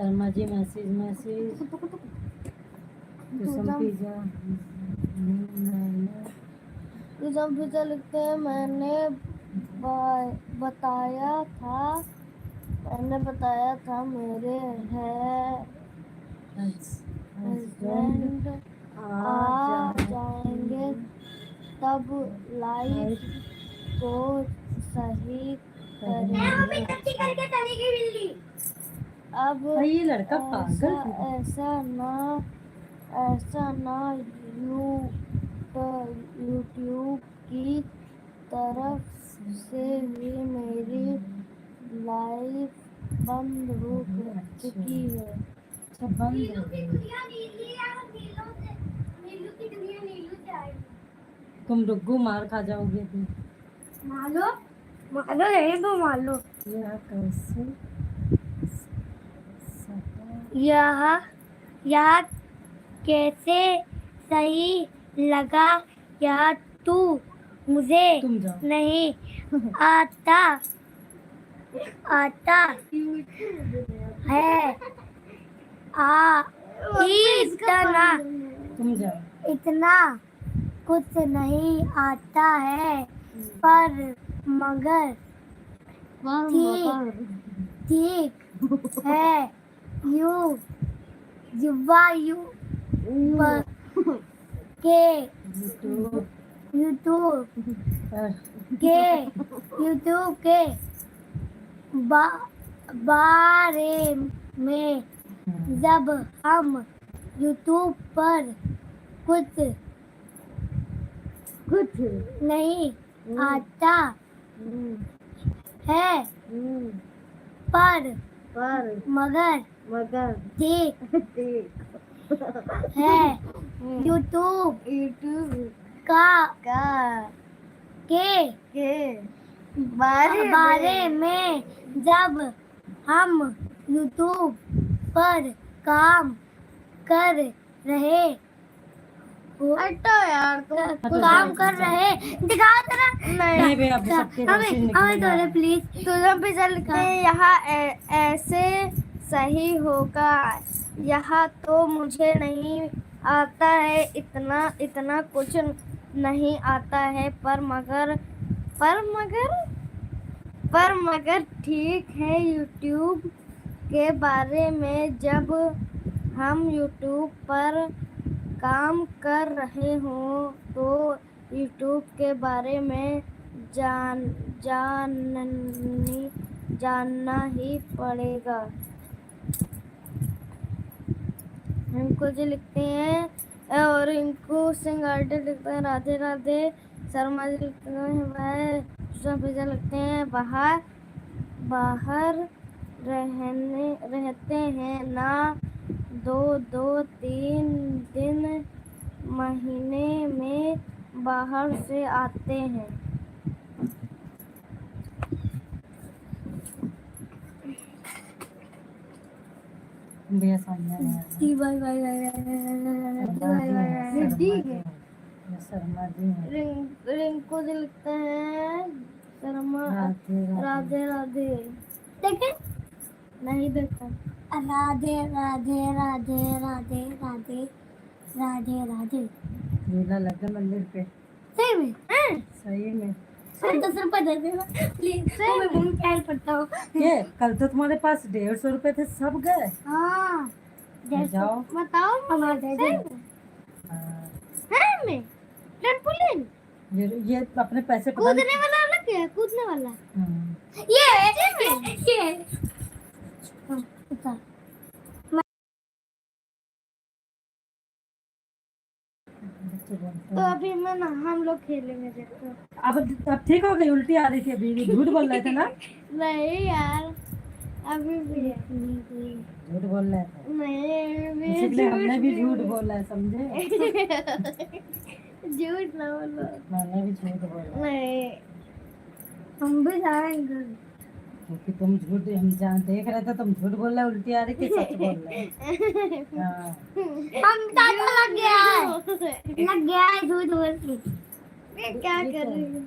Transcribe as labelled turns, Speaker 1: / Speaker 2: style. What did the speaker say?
Speaker 1: Sharma ji message message pizza
Speaker 2: pizza लिखते हैं। मैंने बताया था मेरे हस्बैंड आ जाएंगे तब लाइफ को सही करेंगे। अब
Speaker 1: ये लड़का पागल है।
Speaker 2: ऐसा ना यूट्यूब की तरफ से ही मेरी लाइफ बंद हो चुकी है।
Speaker 1: अच्छा बंद हो गई। तुम डुग्गू मार खा जाओगे तुम।
Speaker 2: मारो यही तो मारो।
Speaker 1: यह कैसे
Speaker 2: यह कैसे सही लगा? यह तू मुझे
Speaker 1: तुम जाओ।
Speaker 2: नहीं आता है।
Speaker 1: तुम जाओ।
Speaker 2: इतना कुछ नहीं आता है पर मगर ठीक है। युवा के यूट्यूब के बारे में जब हम यूट्यूब पर कुछ नहीं आता है पर मगर ठीक है। यूट्यूब के बारे में जब हम यूट्यूब पर काम कर रहे काम कर रहे दिखा तेरा
Speaker 1: नहीं भैया आप सबके
Speaker 2: हमें प्लीज तुझे पे चल के यहाँ ऐसे सही होगा। यहाँ तो मुझे नहीं आता है। इतना कुछ नहीं आता है पर मगर ठीक है। यूट्यूब के बारे में जब हम यूट्यूब पर काम कर रहे हों तो यूट्यूब के बारे में जानना ही पड़ेगा। इनको जो लिखते हैं और इनको सिंगार्डे लिखते हैं राधे राधे। शर्मा जी लिखते हैं वह लिखते हैं बाहर रहते हैं ना 2-3 दिन महीने में बाहर से आते हैं।
Speaker 1: भैया सामने शर्मा जी
Speaker 2: रिंकू जी लिखते हैं शर्मा राधे राधे। देखे नहीं देखा। राधे राधे राधे राधे राधे राधे राधे।
Speaker 1: मेला लगा मंदिर पे
Speaker 2: सही में
Speaker 1: सही में
Speaker 2: 10 रुपए दे देना प्लीज। मैं बहुत प्यार करता हूँ।
Speaker 1: ये कल तो तुम्हारे पास 150 रुपए थे सब गए।
Speaker 2: हाँ
Speaker 1: जाओ
Speaker 2: बताओ हमारे में ट्रैम्पोलिन
Speaker 1: ये अपने पैसे
Speaker 2: कूदने वाला अलग है। कूदने वाला ये तो अभी मैं ना हम लोग खेलेंगे। देखो
Speaker 1: अब ठीक हो गई। उल्टी आ रही थी अभी झूठ बोल रहे थे ना।
Speaker 2: नहीं यार अभी भी
Speaker 1: झूठ बोल रहे थे।
Speaker 2: नहीं
Speaker 1: इसलिए हमने भी झूठ बोला है समझे।
Speaker 2: झूठ ना बोलो।
Speaker 1: मैंने भी झूठ बोला।
Speaker 2: नहीं हम भी जाएंगे
Speaker 1: क्योंकि तुम झूठ हम जहाँ देख रहे थे तुम झूठ बोल रहे उल्टी आ रही थी सच बोल रहे। हाँ
Speaker 2: हम लग गया है झूठ बोल के। क्या कर रही है।